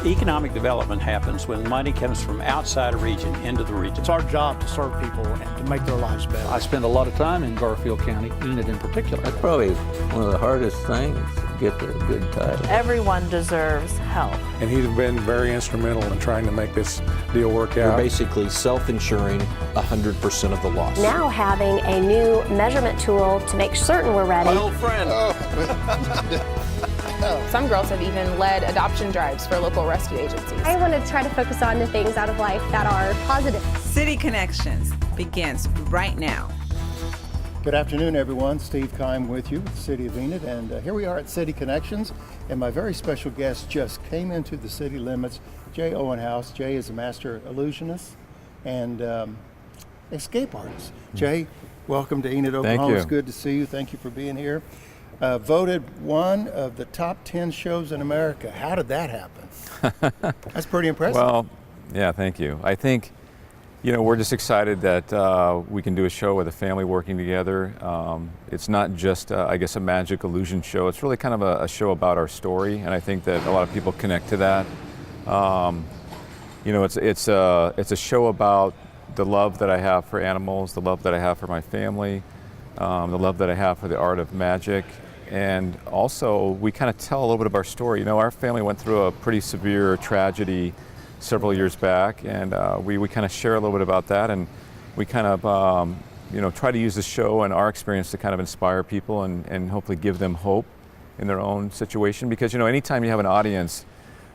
Economic development happens when money comes from outside a region into the region. It's our job to serve people and to make their lives better. I spend a lot of time in Garfield County, Enid in particular. That's probably one of the hardest things, to get the good title. Everyone deserves help. And he's been very instrumental in trying to make this deal work out. We're basically self-insuring 100% of the loss. Now having a new measurement tool to make certain we're ready. My old friend. Some girls have even led adoption drives for local rescue agencies. I want to try to focus on the things out of life that are positive. City Connections begins right now. Good afternoon, everyone. Steve Kime with you with the City of Enid, and here we are at City Connections, and my very special guest just came into the city limits, Jay Owenhouse. Jay is a master illusionist and escape artist. Jay, welcome to Enid, Oklahoma. Thank you. It's good to see you. Thank you for being here. Voted one of the top 10 shows in America. How did that happen? That's pretty impressive. Well, yeah, thank you. I think, we're just excited that we can do a show with a family working together. It's not just, I guess, a magic illusion show. It's really kind of a show about our story, and I think that a lot of people connect to that. It's a show about the love that I have for animals, the love that I have for my family, the love that I have for the art of magic. And also, we kind of tell a little bit of our story. Our family went through a pretty severe tragedy several years back, and we kind of share a little bit about that, and we kind of try to use the show and our experience to kind of inspire people and hopefully give them hope in their own situation. Because anytime you have an audience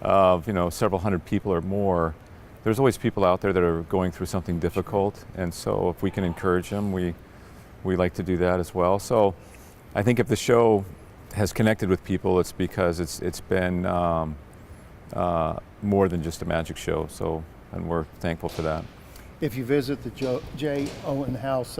of several hundred people or more, there's always people out there that are going through something difficult, and so if we can encourage them, we like to do that as well. So I think if the show has connected with people, it's because it's been more than just a magic show. So, and we're thankful for that. If you visit the Jay Owenhouse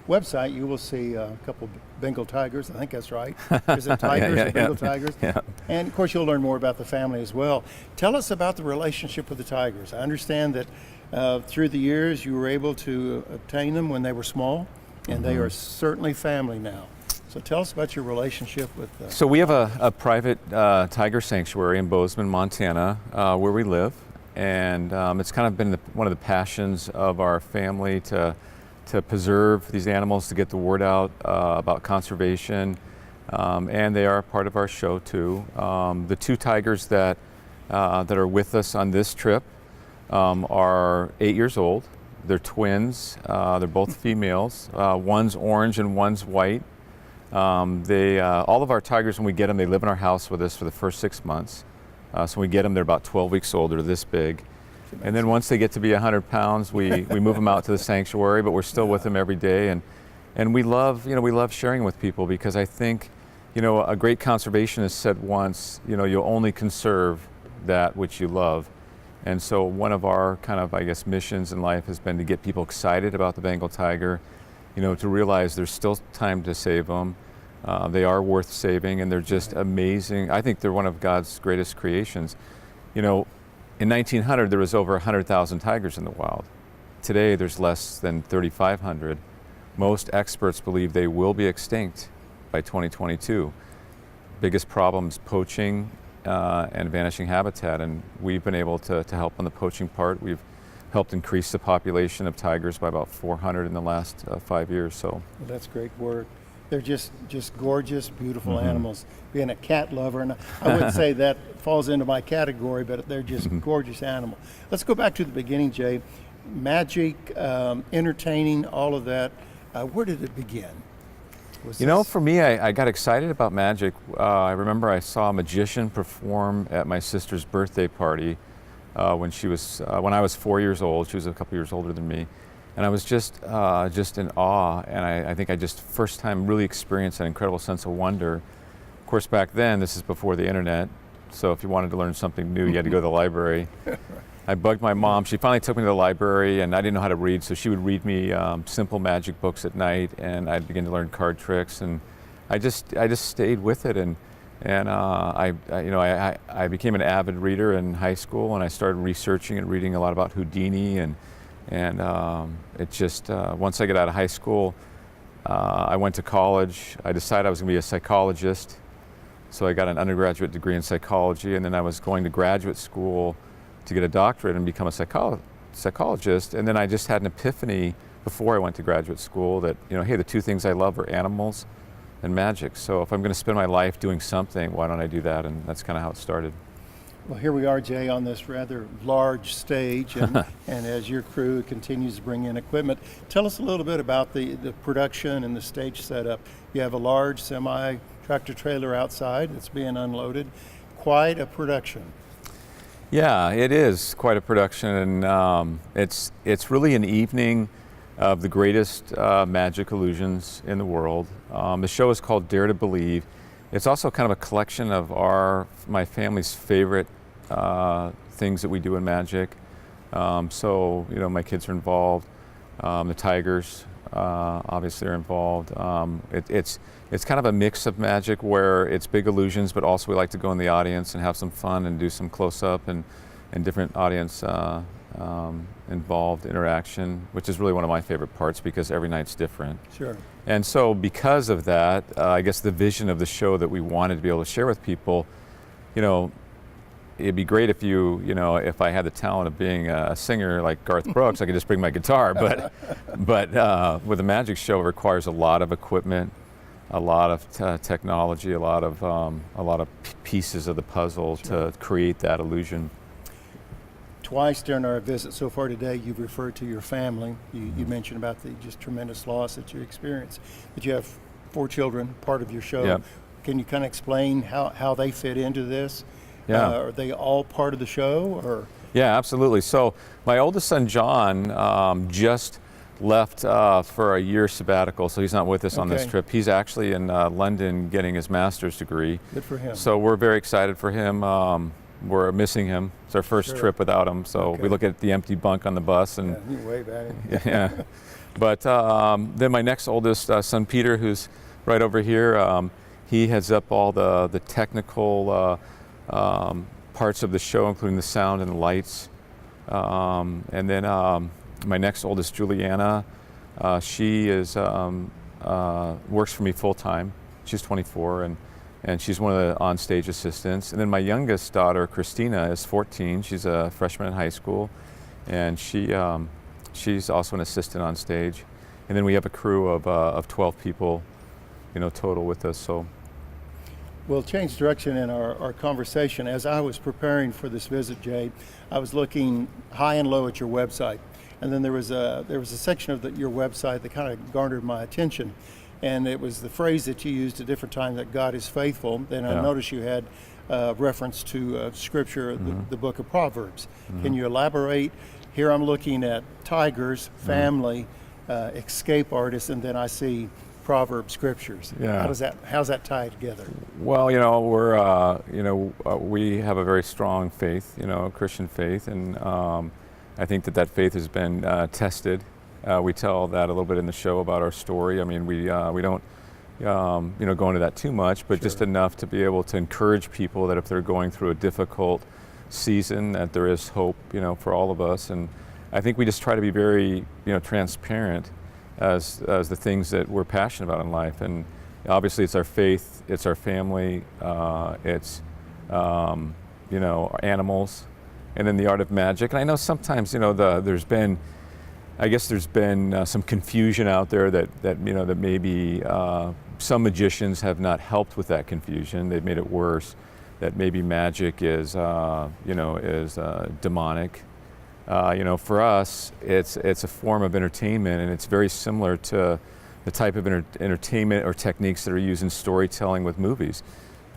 website, you will see a couple Bengal tigers. I think that's right. Is it tigers or Bengal tigers? Yeah. And of course, you'll learn more about the family as well. Tell us about the relationship with the tigers. I understand that through the years, you were able to obtain them when they were small, and they are certainly family now. So tell us about your relationship with So we have a private tiger sanctuary in Bozeman, Montana, where we live. And it's kind of been one of the passions of our family to preserve these animals, to get the word out about conservation. And they are a part of our show too. The two tigers that are with us on this trip are 8 years old. They're twins. They're both females. One's orange and one's white. All of our tigers, when we get them, they live in our house with us for the first 6 months. So when we get them, they're about 12 weeks old. They're this big. And then once they get to be 100 pounds, we move them out to the sanctuary, but we're still with them every day. And we love sharing with people, because I think, a great conservationist said once, you'll only conserve that which you love. And so one of our kind of, I guess, missions in life has been to get people excited about the Bengal tiger, to realize there's still time to save them. They are worth saving, and they're just amazing. I think they're one of God's greatest creations. In 1900, there was over 100,000 tigers in the wild. Today, there's less than 3,500. Most experts believe they will be extinct by 2022. Biggest problem is poaching and vanishing habitat, and we've been able to help on the poaching part. We've helped increase the population of tigers by about 400 in the last 5 years. So well, that's great work. They're just gorgeous, beautiful animals. Being a cat lover, and I wouldn't say that falls into my category, but they're just gorgeous animals. Let's go back to the beginning, Jay. Magic, entertaining, all of that. Where did it begin? For me, I got excited about magic. I remember I saw a magician perform at my sister's birthday party when I was 4 years old. She was a couple years older than me. And I was just in awe, and I think I just first time really experienced an incredible sense of wonder. Of course, back then, this is before the internet, so if you wanted to learn something new, you had to go to the library. I bugged my mom. She finally took me to the library, and I didn't know how to read, so she would read me simple magic books at night, and I'd begin to learn card tricks, and I just stayed with it, and I became an avid reader in high school, and I started researching and reading a lot about Houdini, and it just once I got out of high school, I went to college. I decided I was going to be a psychologist. So I got an undergraduate degree in psychology, and then I was going to graduate school to get a doctorate and become a psychologist. And then I just had an epiphany before I went to graduate school that, hey, the two things I love are animals and magic. So if I'm going to spend my life doing something, why don't I do that? And that's kind of how it started. Well, here we are, Jay, on this rather large stage, and as your crew continues to bring in equipment, tell us a little bit about the production and the stage setup. You have a large semi-tractor trailer outside that's being unloaded. Quite a production. Yeah, it is quite a production, and it's really an evening of the greatest magic illusions in the world. The show is called Dare to Believe. It's also kind of a collection of my family's favorite things that we do in magic. So, my kids are involved. The Tigers obviously are involved. It's kind of a mix of magic where it's big illusions, but also we like to go in the audience and have some fun and do some close-up and different audience involved interaction, which is really one of my favorite parts because every night's different. Sure. And so because of that, I guess the vision of the show that we wanted to be able to share with people, it'd be great if if I had the talent of being a singer like Garth Brooks, I could just bring my guitar. But with a magic show, it requires a lot of equipment, a lot of technology, a lot of pieces of the puzzle to create that illusion. Twice during our visit so far today, you've referred to your family. You mentioned about the just tremendous loss that you experienced. But you have 4 children, part of your show. Yep. Can you kind of explain how they fit into this? Yeah. Are they all part of the show? Or? Yeah, absolutely. So my oldest son, John, just left for a year sabbatical, so he's not with us on this trip. He's actually in London getting his master's degree. Good for him. So we're very excited for him. We're missing him. It's our first trip without him, so we look at the empty bunk on the bus and you wave at him. yeah. But then my next oldest son, Peter, who's right over here, he heads up all the technical parts of the show, including the sound and the lights. And then my next oldest, Juliana, she is works for me full time. She's 24, and she's one of the on-stage assistants. And then my youngest daughter, Christina, is 14. She's a freshman in high school, and she's also an assistant on stage. And then we have a crew of 12 people, total with us. So we'll change direction in our conversation. As I was preparing for this visit, Jay, I was looking high and low at your website, and then there was a section of your website that kind of garnered my attention. And it was the phrase that you used at different times, that God is faithful. Then I noticed you had reference to scripture, the book of Proverbs. Can you elaborate? Here I'm looking at tigers, family, escape artists, and then I see Proverbs scriptures. Yeah. How's that tied together? Well, we have a very strong faith, Christian faith, and I think that faith has been tested. We tell that a little bit in the show about our story. I mean, we don't, go into that too much, but just enough to be able to encourage people that if they're going through a difficult season, that there is hope, for all of us. And I think we just try to be very, transparent as the things that we're passionate about in life. And obviously, it's our faith, it's our family, it's our animals, and then the art of magic. And I know sometimes, there's been some confusion out there that maybe some magicians have not helped with that confusion. They've made it worse. That maybe magic is demonic. For us, it's a form of entertainment, and it's very similar to the type of entertainment or techniques that are used in storytelling with movies.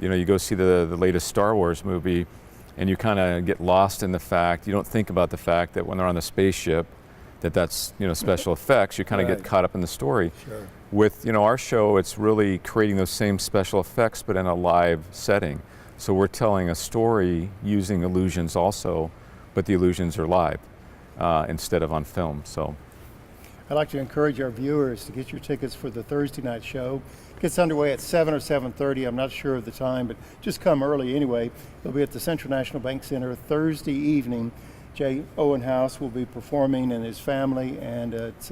You go see the latest Star Wars movie, and you kind of get lost in the fact. You don't think about the fact that when they're on the spaceship, that's special effects. You kind of get caught up in the story. Sure. With our show, it's really creating those same special effects, but in a live setting. So we're telling a story using illusions also, but the illusions are live instead of on film. So I'd like to encourage our viewers to get your tickets for the Thursday night show. It gets underway at 7 or 7:30. I'm not sure of the time, but just come early anyway. It'll be at the Central National Bank Center Thursday evening. Jay Owenhouse will be performing, and his family, and it's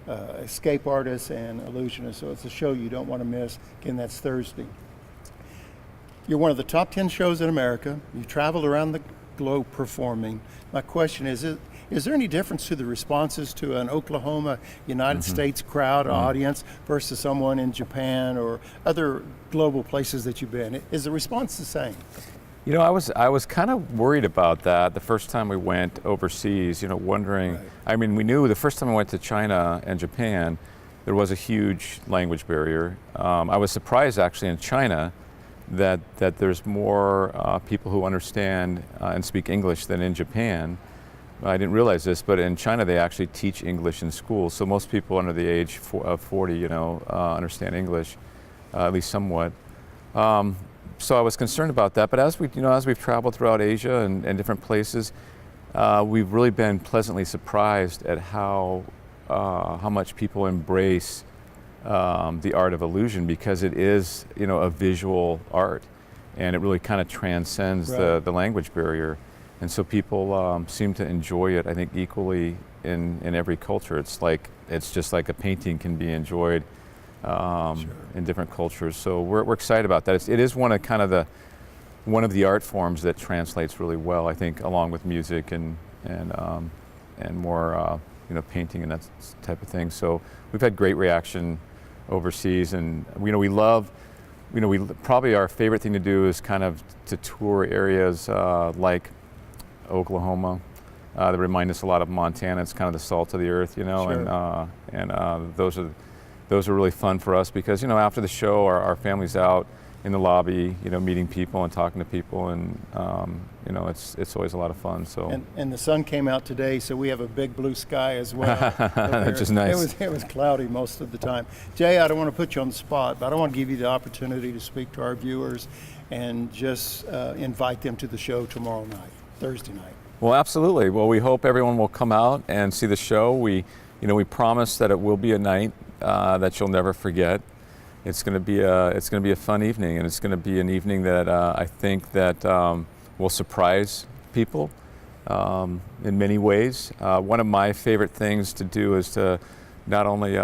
escape artists and illusionists. So it's a show you don't want to miss. Again, that's Thursday. You're one of the top 10 shows in America. You traveled around the globe performing. My question is there any difference to the responses to an Oklahoma, United States crowd audience versus someone in Japan or other global places that you've been? Is the response the same? You know, I was kind of worried about that the first time we went overseas, you know, wondering, Right. I mean, we knew the first time I went to China and Japan, there was a huge language barrier. I was surprised actually in China that there's more people who understand and speak English than in Japan. I didn't realize this, but in China they actually teach English in schools. So most people under the age of 40, you know, understand English, at least somewhat. So I was concerned about that. But as we've traveled throughout Asia and different places, we've really been pleasantly surprised at how much people embrace the art of illusion, because it is, you know, a visual art, and it really kind of transcends the language barrier. And so people seem to enjoy it, I think, equally in every culture. It's just like a painting can be enjoyed in different cultures. So we're excited about that. It is one of the art forms that translates really well, I think, along with music and more you know, painting and that type of thing. So we've had great reaction overseas, and we love, probably our favorite thing to do is kind of to tour areas like Oklahoma. That remind us a lot of Montana. It's kind of the salt of the earth, you know. Sure. And those are really fun for us, because, you know, after the show, our family's out in the lobby, you know, meeting people and talking to people, and you know, it's always a lot of fun. So and the sun came out today, so we have a big blue sky as well. Which is nice. It was cloudy most of the time. Jay, I don't want to put you on the spot, but I want to give you the opportunity to speak to our viewers and just invite them to the show tomorrow night, Thursday night. Well, absolutely. Well, we hope everyone will come out and see the show. We promise that it will be a night that you'll never forget. It's going to be a fun evening, and it's going to be an evening that I think that will surprise people in many ways. One of my favorite things to do is to not only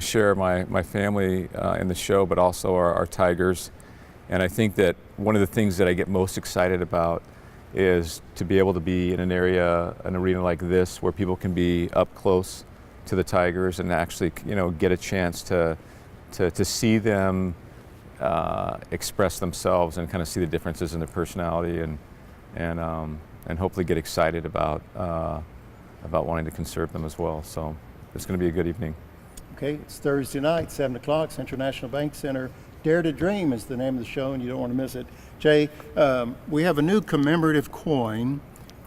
share my family in the show, but also our tigers. And I think that one of the things that I get most excited about is to be able to be in an arena like this, where people can be up close to the tigers and actually, you know, get a chance to see them express themselves and kind of see the differences in their personality, and hopefully get excited about wanting to conserve them as well. So it's going to be a good evening. Okay, it's Thursday night, 7 o'clock, Central National Bank Center. Dare to Dream is the name of the show, and you don't want to miss it. Jay, we have a new commemorative coin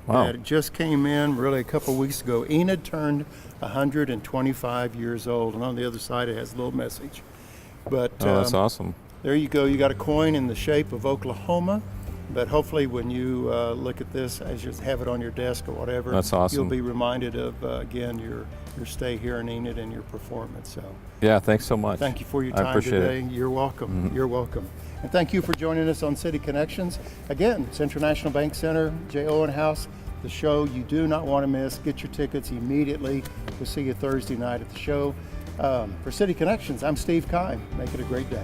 that just came in really a couple of weeks ago. Enid turned 125 years old, and on the other side it has a little message. But that's awesome. There you go. You got a coin in the shape of Oklahoma, but hopefully when you look at this, as you have it on your desk or whatever, that's awesome. You'll be reminded of, again, your stay here in Enid and your performance. So yeah, thanks so much. Thank you for your time today. You're welcome. You're welcome. And thank you for joining us on City Connections. Again, Central National Bank Center, J. Owenhouse, the show you do not want to miss. Get your tickets immediately. We'll see you Thursday night at the show. For City Connections, I'm Steve Kime. Make it a great day.